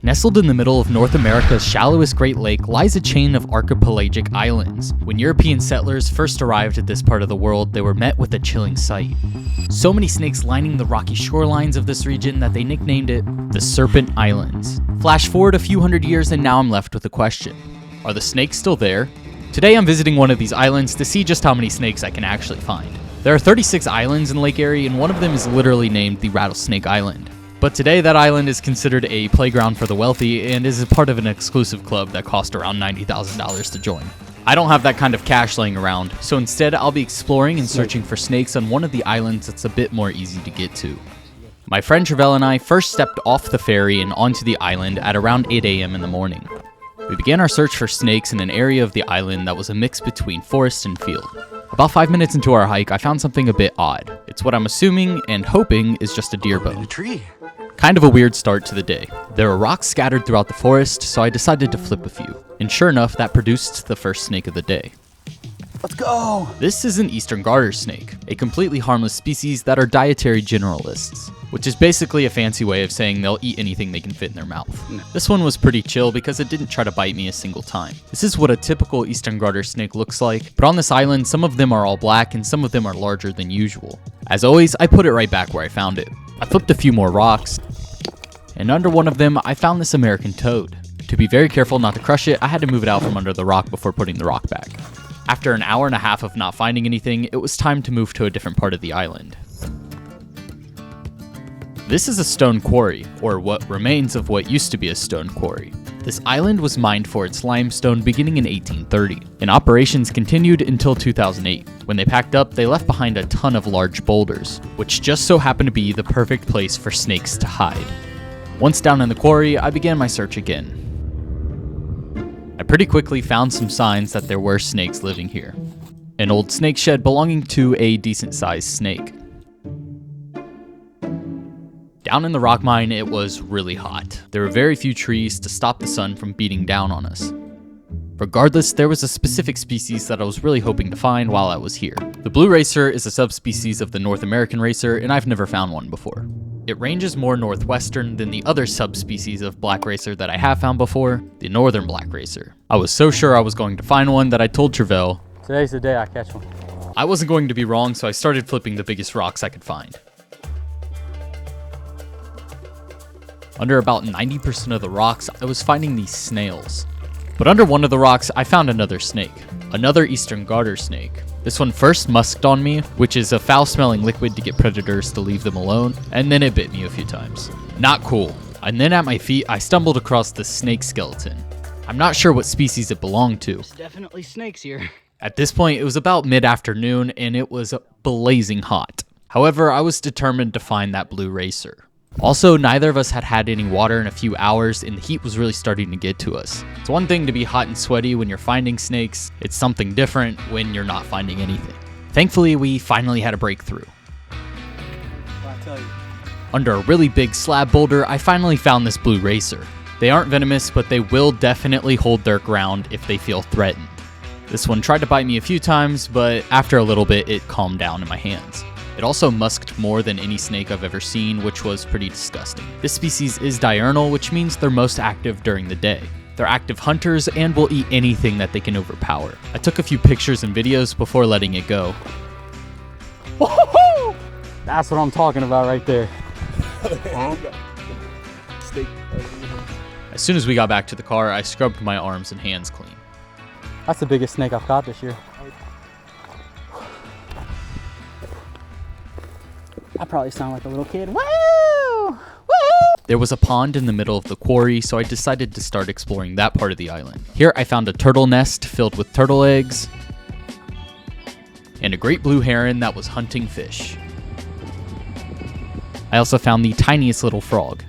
Nestled in the middle of North America's shallowest Great Lake lies a chain of archipelagic islands. When European settlers first arrived at this part of the world, they were met with a chilling sight. So many snakes lining the rocky shorelines of this region that they nicknamed it the Serpent Islands. Flash forward a few hundred years and now I'm left with a question. Are the snakes still there? Today I'm visiting one of these islands to see just how many snakes I can actually find. There are 36 islands in Lake Erie and one of them is literally named the Rattlesnake Island. But today that island is considered a playground for the wealthy and is a part of an exclusive club that cost around $90,000 to join. I don't have that kind of cash laying around, so instead I'll be exploring and searching for snakes on one of the islands that's a bit more easy to get to. My friend Travell and I first stepped off the ferry and onto the island at around 8 a.m. in the morning. We began our search for snakes in an area of the island that was a mix between forest and field. About 5 minutes into our hike, I found something a bit odd. It's what I'm assuming and hoping is just a deer bone. Kind of a weird start to the day. There were rocks scattered throughout the forest, so I decided to flip a few. And sure enough, that produced the first snake of the day. Let's go! This is an eastern garter snake, a completely harmless species that are dietary generalists, which is basically a fancy way of saying they'll eat anything they can fit in their mouth. This one was pretty chill because it didn't try to bite me a single time. This is what a typical eastern garter snake looks like, but on this island, some of them are all black and some of them are larger than usual. As always, I put it right back where I found it. I flipped a few more rocks, and under one of them, I found this American toad. To be very careful not to crush it, I had to move it out from under the rock before putting the rock back. After an hour and a half of not finding anything, it was time to move to a different part of the island. This is a stone quarry, or what remains of what used to be a stone quarry. This island was mined for its limestone beginning in 1830, and operations continued until 2008. When they packed up, they left behind a ton of large boulders, which just so happened to be the perfect place for snakes to hide. Once down in the quarry, I began my search again. I pretty quickly found some signs that there were snakes living here. An old snake shed belonging to a decent-sized snake. Down in the rock mine, it was really hot. There were very few trees to stop the sun from beating down on us. Regardless, there was a specific species that I was really hoping to find while I was here. The blue racer is a subspecies of the North American racer, and I've never found one before. It ranges more northwestern than the other subspecies of black racer that I have found before, the northern black racer. I was so sure I was going to find one that I told Travell, Today's the day I catch one. I wasn't going to be wrong, so I started flipping the biggest rocks I could find. Under about 90% of the rocks, I was finding these snails. But under one of the rocks, I found another snake. Another eastern garter snake. This one first musked on me, which is a foul-smelling liquid to get predators to leave them alone, and then it bit me a few times. Not cool. And then at my feet, I stumbled across this snake skeleton. I'm not sure what species it belonged to. There's definitely snakes here. At this point, it was about mid-afternoon, and it was blazing hot. However, I was determined to find that blue racer. Also, neither of us had had any water in a few hours, and the heat was really starting to get to us. It's one thing to be hot and sweaty when you're finding snakes, it's something different when you're not finding anything. Thankfully, we finally had a breakthrough. I tell you. Under a really big slab boulder, I finally found this blue racer. They aren't venomous, but they will definitely hold their ground if they feel threatened. This one tried to bite me a few times, but after a little bit, it calmed down in my hands. It also musked more than any snake I've ever seen, which was pretty disgusting. This species is diurnal, which means they're most active during the day. They're active hunters and will eat anything that they can overpower. I took a few pictures and videos before letting it go. Woo-hoo-hoo! That's what I'm talking about right there. As soon as we got back to the car, I scrubbed my arms and hands clean. That's the biggest snake I've caught this year. I probably sound like a little kid. Woo! Woo! There was a pond in the middle of the quarry, so I decided to start exploring that part of the island. Here I found a turtle nest filled with turtle eggs, and a great blue heron that was hunting fish. I also found the tiniest little frog.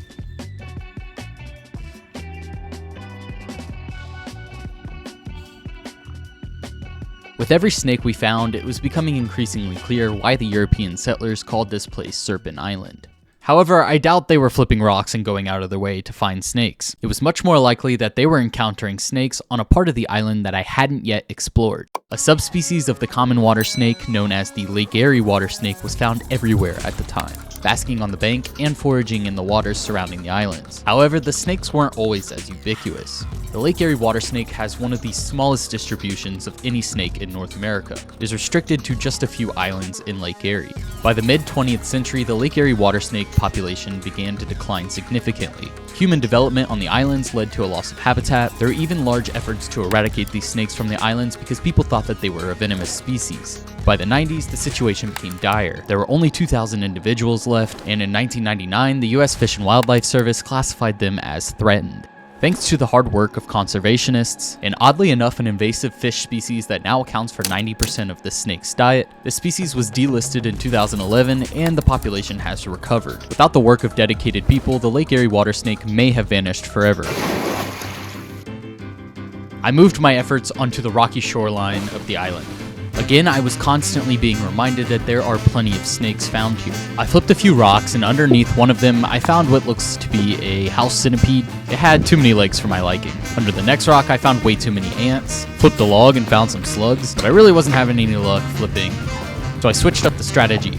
With every snake we found, it was becoming increasingly clear why the European settlers called this place Serpent Island. However, I doubt they were flipping rocks and going out of their way to find snakes. It was much more likely that they were encountering snakes on a part of the island that I hadn't yet explored. A subspecies of the common water snake known as the Lake Erie water snake was found everywhere at the time. basking on the bank and foraging in the waters surrounding the islands. However, the snakes weren't always as ubiquitous. The Lake Erie water snake has one of the smallest distributions of any snake in North America. It is restricted to just a few islands in Lake Erie. By the mid-20th century, the Lake Erie water snake population began to decline significantly. Human development on the islands led to a loss of habitat. There were even large efforts to eradicate these snakes from the islands because people thought that they were a venomous species. By the 90s, the situation became dire. There were only 2,000 individuals left, and in 1999, the US Fish and Wildlife Service classified them as threatened. Thanks to the hard work of conservationists, and oddly enough an invasive fish species that now accounts for 90% of the snake's diet, the species was delisted in 2011 and the population has recovered. Without the work of dedicated people, the Lake Erie water snake may have vanished forever. I moved my efforts onto the rocky shoreline of the island. Again, I was constantly being reminded that there are plenty of snakes found here. I flipped a few rocks, and underneath one of them, I found what looks to be a house centipede. It had too many legs for my liking. Under the next rock, I found way too many ants. Flipped a log and found some slugs, but I really wasn't having any luck flipping, so I switched up the strategy.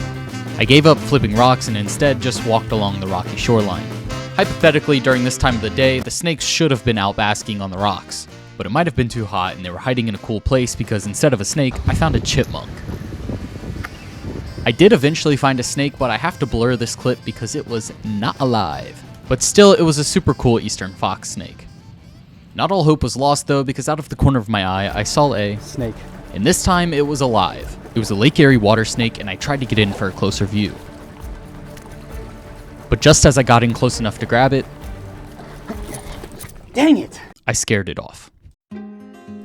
I gave up flipping rocks and instead just walked along the rocky shoreline. Hypothetically, during this time of the day, the snakes should have been out basking on the rocks. But it might have been too hot and they were hiding in a cool place because instead of a snake, I found a chipmunk. I did eventually find a snake, but I have to blur this clip because it was not alive. But still, it was a super cool eastern fox snake. Not all hope was lost though, because out of the corner of my eye, I saw a Snake. And this time, it was alive. It was a Lake Erie water snake and I tried to get in for a closer view. But just as I got in close enough to grab it, Dang it! I scared it off.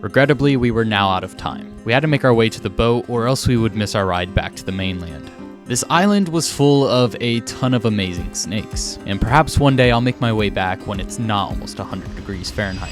Regrettably, we were now out of time. We had to make our way to the boat or else we would miss our ride back to the mainland. This island was full of a ton of amazing snakes, and perhaps one day I'll make my way back when it's not almost 100 degrees Fahrenheit.